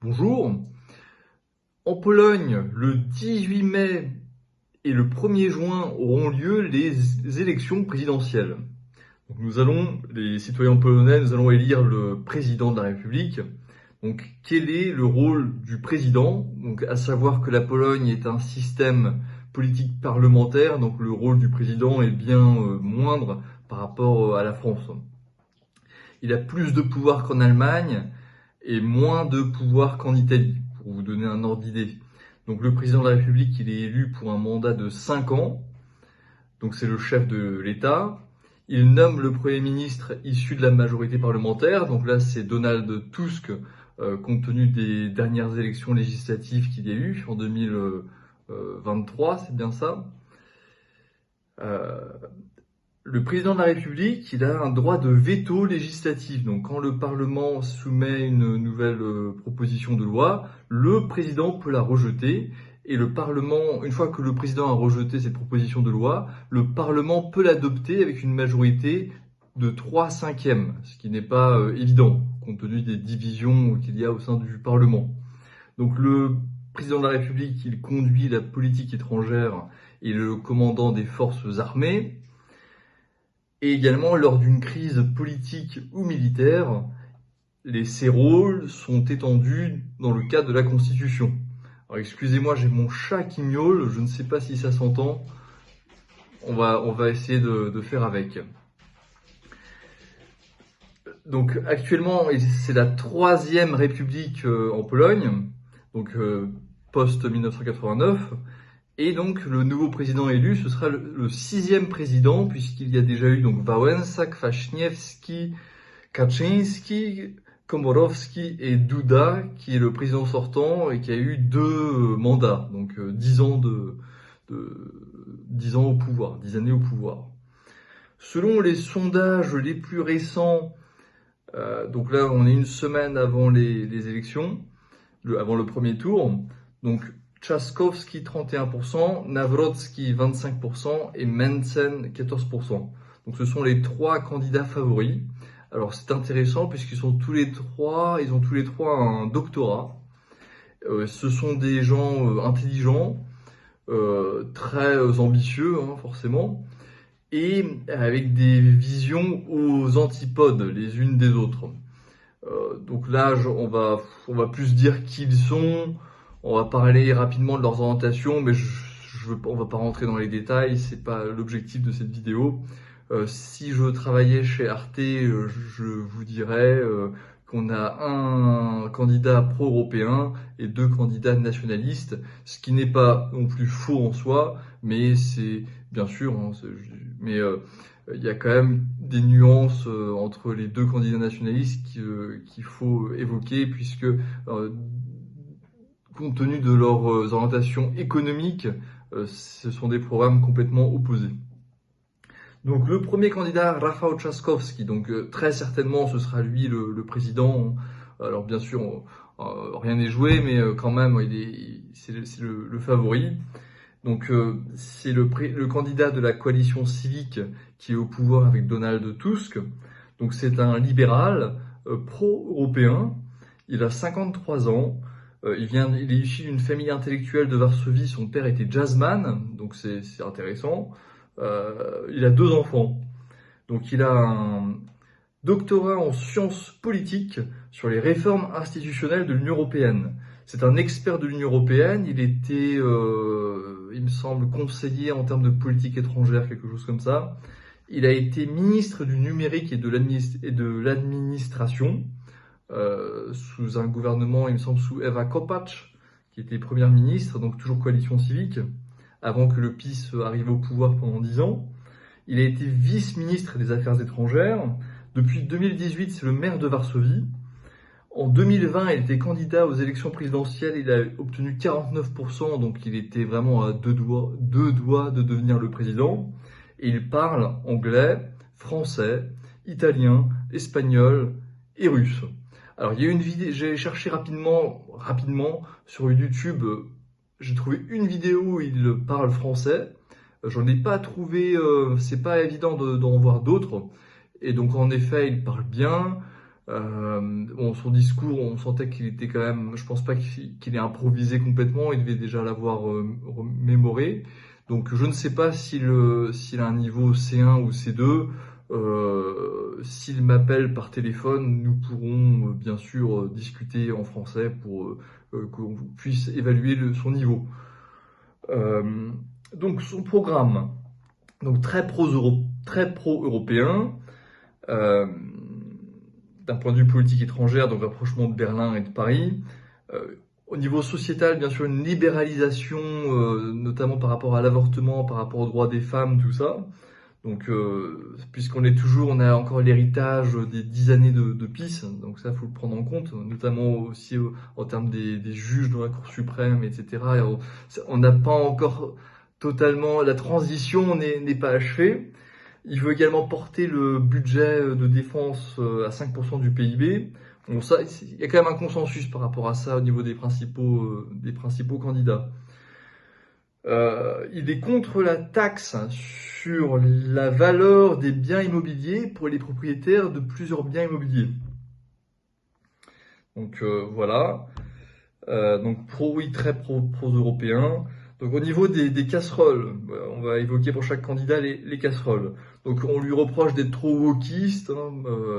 Bonjour. En Pologne, le 18 mai et le 1er juin auront lieu les élections présidentielles. Donc les citoyens polonais, nous allons élire le président de la République. Donc, quel est le rôle du président? Donc, à savoir que la Pologne est un système politique parlementaire, donc le rôle du président est bien moindre par rapport à la France. Il a plus de pouvoir qu'en Allemagne et moins de pouvoir qu'en Italie, pour vous donner un ordre d'idée. Donc le président de la République, il est élu pour un mandat de 5 ans, donc c'est le chef de l'État. Il nomme le Premier ministre issu de la majorité parlementaire, donc là c'est Donald Tusk, compte tenu des dernières élections législatives qu'il y a eu en 2023, c'est bien ça. Le président de la République, il a un droit de veto législatif. Donc, quand le Parlement soumet une nouvelle proposition de loi, le président peut la rejeter. Et le Parlement, une fois que le président a rejeté cette proposition de loi, le Parlement peut l'adopter avec une majorité de 3/5, ce qui n'est pas évident, compte tenu des divisions qu'il y a au sein du Parlement. Donc, le président de la République, il conduit la politique étrangère et est le commandant des forces armées. Et également, lors d'une crise politique ou militaire, ces rôles sont étendus dans le cadre de la Constitution. Alors excusez-moi, j'ai mon chat qui miaule, je ne sais pas si ça s'entend. On va essayer de faire avec. Donc actuellement, c'est la 3e République en Pologne, donc post-1989. Et donc, le nouveau président élu, ce sera le 6e président, puisqu'il y a déjà eu donc Wałęsa, Kwaśniewski, Kaczyński, Komorowski et Duda, qui est le président sortant et qui a eu 2 mandats, donc 10 ans 10 ans au pouvoir, 10 années au pouvoir. Selon les sondages les plus récents, donc là, on est une semaine avant les élections, avant le premier tour, donc Trzaskowski 31%, Nawrocki 25% et Mencen 14%. Donc ce sont les 3 candidats favoris. Alors c'est intéressant puisqu'ils ont tous les trois un doctorat. Ce sont des gens intelligents, très ambitieux forcément, et avec des visions aux antipodes les unes des autres. Donc là, on va plus dire qui ils sont. On va parler rapidement de leurs orientations, mais on va pas rentrer dans les détails, c'est pas l'objectif de cette vidéo. Si je travaillais chez Arte, je vous dirais qu'on a un candidat pro-européen et 2 candidats nationalistes, ce qui n'est pas non plus faux en soi, mais c'est bien sûr, mais il y a quand même des nuances entre les 2 candidats nationalistes qu'il faut évoquer, puisque compte tenu de leurs orientations économiques, ce sont des programmes complètement opposés. Donc le premier candidat, Rafał Trzaskowski, donc très certainement ce sera lui le président. Alors bien sûr, rien n'est joué, mais quand même, c'est le favori. Donc c'est le candidat de la coalition civique qui est au pouvoir avec Donald Tusk. Donc c'est un libéral pro-européen. Il a 53 ans. Il est issu d'une famille intellectuelle de Varsovie. Son père était jazzman, donc c'est intéressant. Il a 2 enfants. Donc il a un doctorat en sciences politiques sur les réformes institutionnelles de l'Union européenne. C'est un expert de l'Union européenne. Il était, il me semble, conseiller en termes de politique étrangère, quelque chose comme ça. Il a été ministre du numérique et de l'administration. Sous un gouvernement, il me semble, sous Ewa Kopacz, qui était première ministre, donc toujours coalition civique, avant que le PiS arrive au pouvoir pendant 10 ans. Il a été vice-ministre des Affaires étrangères. Depuis 2018, c'est le maire de Varsovie. En 2020, il était candidat aux élections présidentielles. Il a obtenu 49%, donc il était vraiment à deux doigts de devenir le président. Et il parle anglais, français, italien, espagnol et russe. Alors, il y a une vidéo, j'ai cherché rapidement sur YouTube, j'ai trouvé une vidéo où il parle français. J'en ai pas trouvé, c'est pas évident d'en voir d'autres. Et donc, en effet, il parle bien. Bon, son discours, on sentait qu'il était quand même, je pense pas qu'il ait improvisé complètement, il devait déjà l'avoir mémoré. Donc je ne sais pas s'il a un niveau C1 ou C2. S'il m'appelle par téléphone, nous pourrons bien sûr discuter en français pour qu'on puisse évaluer son niveau. Donc son programme, donc très pro-européen, euh, d'un point de vue politique étrangère, donc rapprochement de Berlin et de Paris. Au niveau sociétal, bien sûr, une libéralisation, notamment par rapport à l'avortement, par rapport aux droits des femmes, tout ça. Donc, on a encore l'héritage des 10 années de PiS, donc ça, faut le prendre en compte, notamment aussi en termes des juges de la Cour suprême, etc. Et on n'a pas encore totalement, la transition n'est pas achevée. Il veut également porter le budget de défense à 5% du PIB. Bon, ça, il y a quand même un consensus par rapport à ça au niveau des principaux candidats. Il est contre la taxe sur la valeur des biens immobiliers pour les propriétaires de plusieurs biens immobiliers. Donc voilà. Donc oui, très pro-européen. Donc au niveau des casseroles, on va évoquer pour chaque candidat les casseroles. Donc on lui reproche d'être trop wokiste,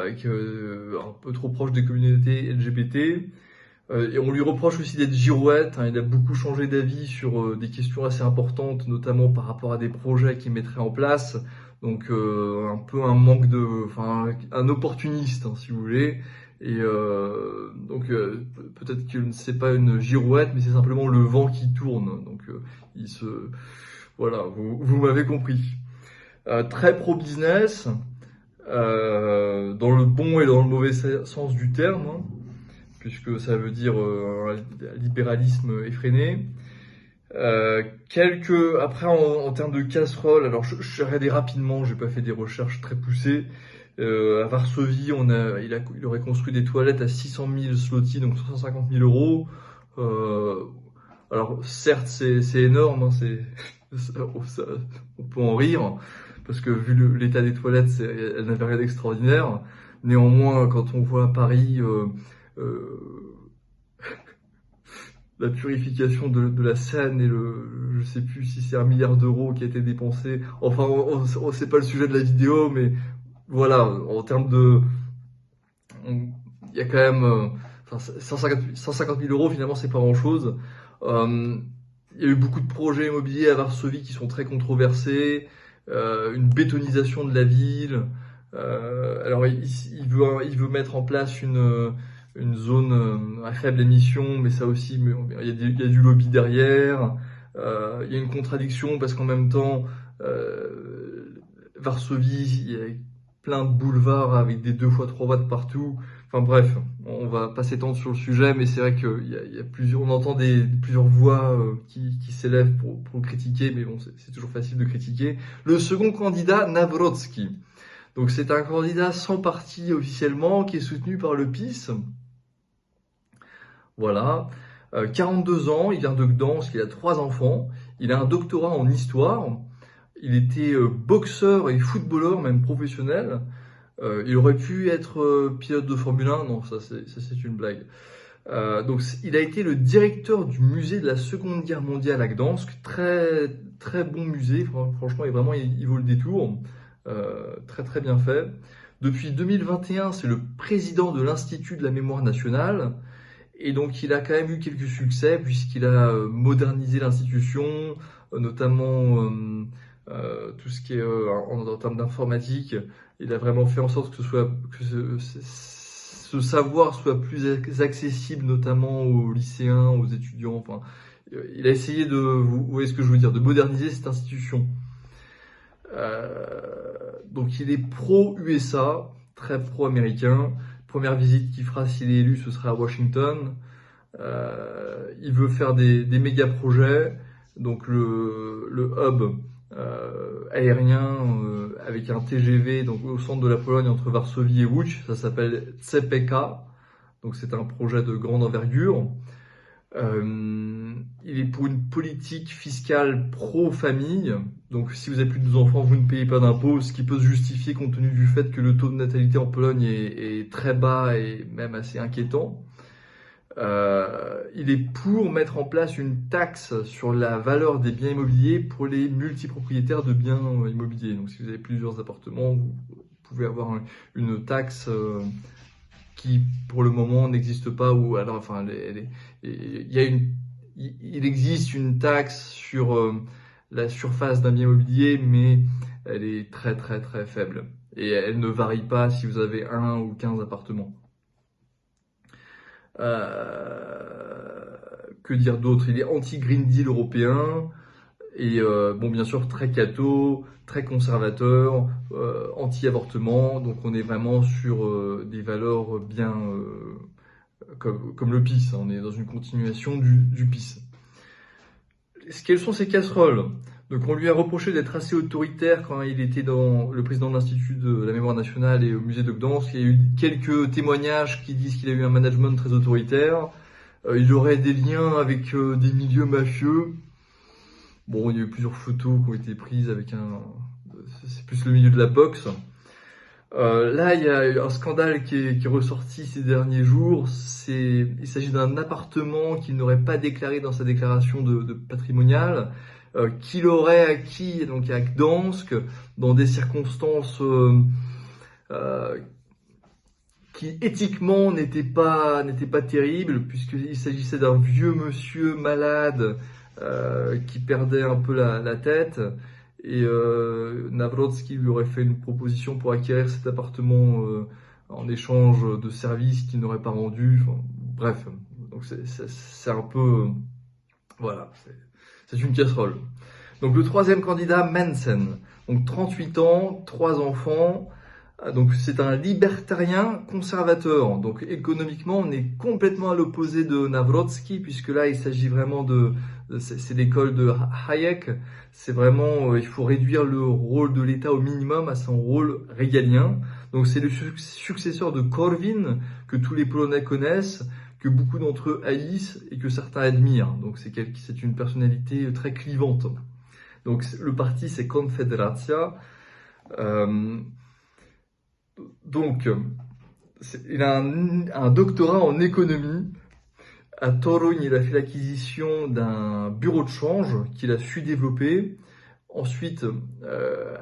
avec un peu trop proche des communautés LGBT. Et on lui reproche aussi d'être girouette, il a beaucoup changé d'avis sur des questions assez importantes, notamment par rapport à des projets qu'il mettrait en place. Donc un peu un opportuniste, si vous voulez. Et donc peut-être que c'est pas une girouette, mais c'est simplement le vent qui tourne. Donc voilà, vous m'avez compris. Très pro-business, dans le bon et dans le mauvais sens du terme, puisque ça veut dire un libéralisme effréné. Après en termes de casseroles, alors je regardais rapidement, j'ai pas fait des recherches très poussées. À Varsovie, il aurait construit des toilettes à 600 000 zloty, donc 150 000 euros. Alors certes, c'est énorme, on peut en rire, parce que vu l'état des toilettes, elles n'avaient rien d'extraordinaire. Néanmoins, quand on voit à Paris la purification de la Seine et je sais plus si c'est 1 milliard d'euros qui a été dépensé. Enfin, c'est pas le sujet de la vidéo, mais voilà, en termes il y a quand même 150 000 euros, finalement, c'est pas grand chose. Il y a eu beaucoup de projets immobiliers à Varsovie qui sont très controversés, une bétonisation de la ville. Alors, il veut mettre en place une zone à faible émission, mais ça aussi, il y a du lobby derrière. Il y a une contradiction parce qu'en même temps, Varsovie, il y a plein de boulevards avec des 2x3 watts partout. Enfin bref, on va pas s'étendre sur le sujet, mais c'est vrai on entend plusieurs voix qui s'élèvent pour le critiquer, mais bon, c'est toujours facile de critiquer. Le second candidat, Nawrocki. Donc c'est un candidat sans parti officiellement qui est soutenu par le PiS. Voilà. 42 ans, il vient de Gdansk, il a 3 enfants, il a un doctorat en histoire, il était boxeur et footballeur, même professionnel. Il aurait pu être pilote de Formule 1, non, ça c'est une blague. Donc il a été le directeur du musée de la Seconde Guerre mondiale à Gdansk, très très bon musée, franchement, et vraiment il vaut le détour, très très bien fait. Depuis 2021, c'est le président de l'Institut de la mémoire nationale. Et donc il a quand même eu quelques succès puisqu'il a modernisé l'institution, notamment tout ce qui est en termes d'informatique. Il a vraiment fait en sorte que ce savoir soit plus accessible, notamment aux lycéens, aux étudiants. Enfin, il a essayé vous voyez ce que je veux dire, de moderniser cette institution. Donc il est pro-USA, très pro-américain. Première visite qu'il fera s'il est élu, ce sera à Washington. Il veut faire des méga projets, donc le hub aérien avec un TGV donc au centre de la Pologne entre Varsovie et Łódź, ça s'appelle CPK, donc c'est un projet de grande envergure. Il est pour une politique fiscale pro-famille. Donc si vous avez plus de 2 enfants, vous ne payez pas d'impôts, ce qui peut se justifier compte tenu du fait que le taux de natalité en Pologne est très bas et même assez inquiétant. Il est pour mettre en place une taxe sur la valeur des biens immobiliers pour les multipropriétaires de biens immobiliers. Donc si vous avez plusieurs appartements, vous pouvez avoir une taxe qui pour le moment n'existe pas, ou alors enfin il existe une taxe sur la surface d'un bien immobilier, mais elle est très très très faible et elle ne varie pas si vous avez 1 ou 15 appartements. Que dire d'autre? Il est anti-Green Deal européen et bon, bien sûr très catho, très conservateur, anti-avortement. Donc on est vraiment sur des valeurs bien comme le PiS. On est dans une continuation du PiS. Quelles sont ses casseroles? Donc on lui a reproché d'être assez autoritaire quand il était le président de l'Institut de la mémoire nationale et au musée de Gdansk. Il y a eu quelques témoignages qui disent qu'il a eu un management très autoritaire. Il aurait des liens avec des milieux mafieux. Bon, il y a eu plusieurs photos qui ont été prises avec c'est plus le milieu de la boxe. Là, il y a eu un scandale qui est ressorti ces derniers jours. Il s'agit d'un appartement qu'il n'aurait pas déclaré dans sa déclaration de patrimonial, qu'il aurait acquis donc à Gdansk dans des circonstances qui éthiquement n'étaient pas terribles, puisqu'il s'agissait d'un vieux monsieur malade qui perdait un peu la tête. Et Nawrocki lui aurait fait une proposition pour acquérir cet appartement en échange de services qu'il n'aurait pas rendus. Enfin, bref, donc c'est un peu... voilà, c'est une casserole. Donc le troisième candidat, Mensen. Donc 38 ans, 3 enfants. Donc c'est un libertarien conservateur. Donc économiquement, on est complètement à l'opposé de Nawrocki, puisque là, il s'agit vraiment c'est l'école de Hayek. C'est vraiment, il faut réduire le rôle de l'État au minimum à son rôle régalien. Donc c'est le successeur de Korwin, que tous les Polonais connaissent, que beaucoup d'entre eux haïssent et que certains admirent. Donc c'est une personnalité très clivante. Donc le parti, c'est Konfederacja. Donc, il a un doctorat en économie. À Toruń, il a fait l'acquisition d'un bureau de change qu'il a su développer. Ensuite,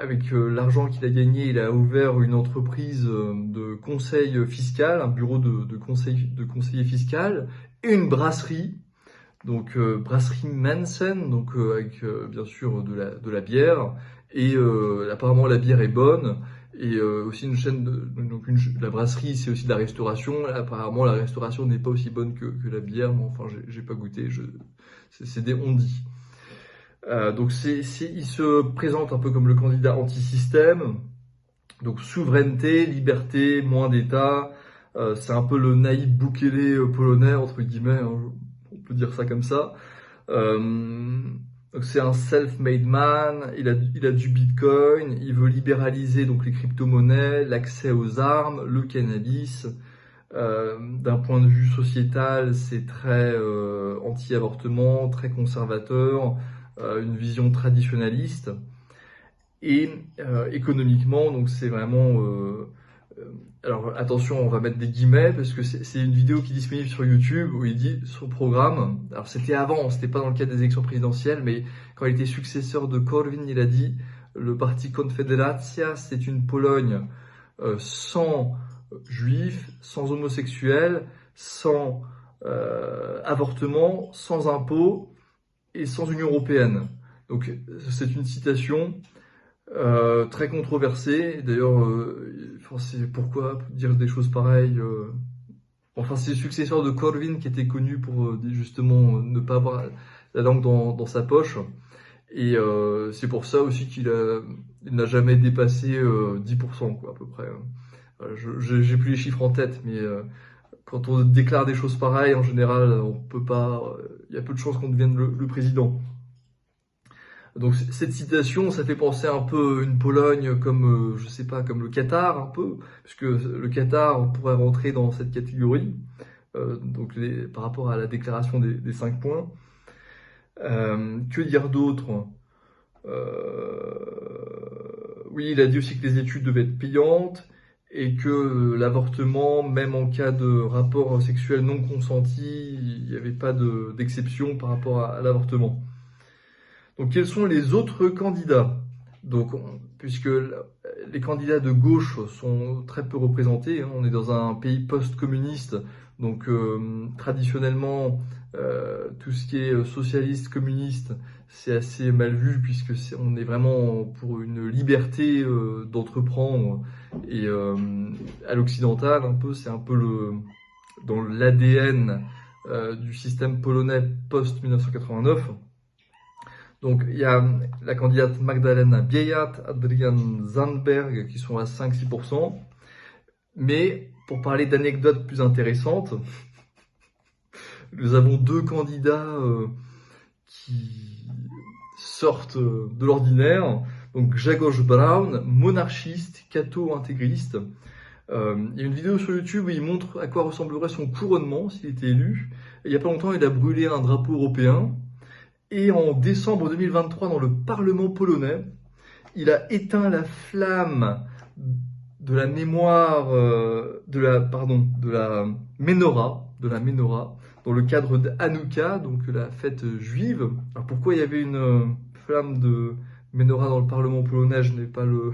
avec l'argent qu'il a gagné, il a ouvert une entreprise de conseil fiscal, un bureau de conseiller fiscal, et une brasserie. Donc brasserie Mensen, donc avec bien sûr de la bière. Et apparemment la bière est bonne. Et aussi une chaîne la brasserie, c'est aussi de la restauration. Apparemment la restauration n'est pas aussi bonne que la bière, mais enfin j'ai pas goûté, c'est des on-dit. Donc il se présente un peu comme le candidat anti-système. Donc souveraineté, liberté, moins d'État. C'est un peu le Nayib Bukele polonais, entre guillemets, hein, on peut dire ça comme ça. Donc c'est un self-made man, il a du bitcoin, il veut libéraliser donc les crypto-monnaies, l'accès aux armes, le cannabis. D'un point de vue sociétal, c'est très anti-avortement, très conservateur, une vision traditionnaliste. Et économiquement, donc c'est vraiment... alors attention, on va mettre des guillemets parce que c'est une vidéo qui est disponible sur YouTube où il dit son programme. Alors c'était avant, c'était pas dans le cadre des élections présidentielles, mais quand il était successeur de Korwin, il a dit le parti Konfederacja, c'est une Pologne sans juifs, sans homosexuels, sans avortement, sans impôts et sans Union européenne. Donc c'est une citation très controversée. D'ailleurs, pourquoi dire des choses pareilles Enfin, c'est le successeur de Korwin qui était connu pour justement ne pas avoir la langue dans sa poche. Et c'est pour ça aussi qu'il n'a jamais dépassé 10%, quoi, à peu près. J'ai plus les chiffres en tête, mais quand on déclare des choses pareilles, en général, on peut pas. Il y a peu de chances qu'on devienne le président. Donc cette citation, ça fait penser un peu une Pologne comme, je sais pas, comme le Qatar un peu, puisque le Qatar, on pourrait rentrer dans cette catégorie. donc par rapport à la déclaration des 5 points. Que dire d'autre? Oui, il a dit aussi que les études devaient être payantes et que l'avortement, même en cas de rapport sexuel non consenti, il n'y avait pas d'exception par rapport à l'avortement. Donc, quels sont les autres candidats? Donc, puisque les candidats de gauche sont très peu représentés, hein, on est dans un pays post-communiste, donc traditionnellement, tout ce qui est socialiste, communiste, c'est assez mal vu puisque on est vraiment pour une liberté d'entreprendre et à l'occidental un peu, c'est un peu dans l'ADN du système polonais post-1989. Donc il y a la candidate Magdalena Biejat, Adrian Zandberg qui sont à 5-6%. Mais pour parler d'anecdotes plus intéressantes, nous avons 2 candidats qui sortent de l'ordinaire. Donc Grzegorz Braun, monarchiste, catho-intégriste. Il y a une vidéo sur YouTube où il montre à quoi ressemblerait son couronnement s'il était élu. Et il n'y a pas longtemps, il a brûlé un drapeau européen. Et en décembre 2023, dans le Parlement polonais, il a éteint la flamme de la mémoire, de la menorah, dans le cadre de Hanouka, donc la fête juive. Alors pourquoi il y avait une flamme de menorah dans le Parlement polonais, je n'ai pas le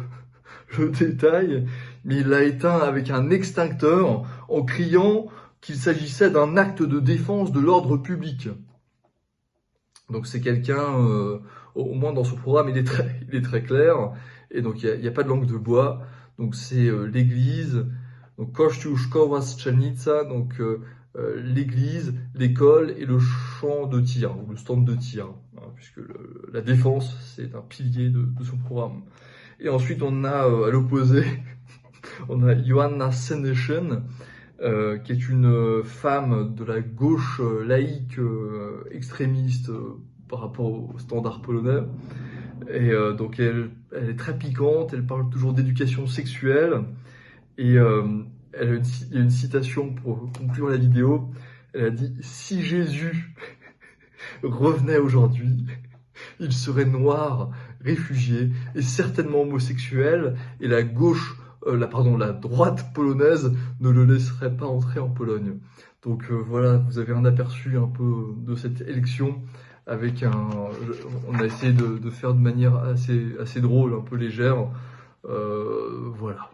détail, mais il l'a éteint avec un extincteur en criant qu'il s'agissait d'un acte de défense de l'ordre public. Donc c'est quelqu'un, au moins dans son programme, il est très clair, et donc il n'y a pas de langue de bois. Donc c'est l'église, donc Kościół, Szkoła Strzelnica, donc l'église, l'école et le champ de tir, ou le stand de tir, hein, puisque la défense, c'est un pilier de son programme. Et ensuite, on a à l'opposé, on a Joanna Senyshyn, qui est une femme de la gauche laïque extrémiste par rapport au standard polonais. Et donc elle est très piquante, elle parle toujours d'éducation sexuelle. Et il y a une citation pour conclure la vidéo. Elle a dit « Si Jésus revenait aujourd'hui, il serait noir, réfugié et certainement homosexuel, et la droite polonaise ne le laisserait pas entrer en Pologne. » Donc voilà, vous avez un aperçu un peu de cette élection avec on a essayé de faire de manière assez drôle, un peu légère. Voilà.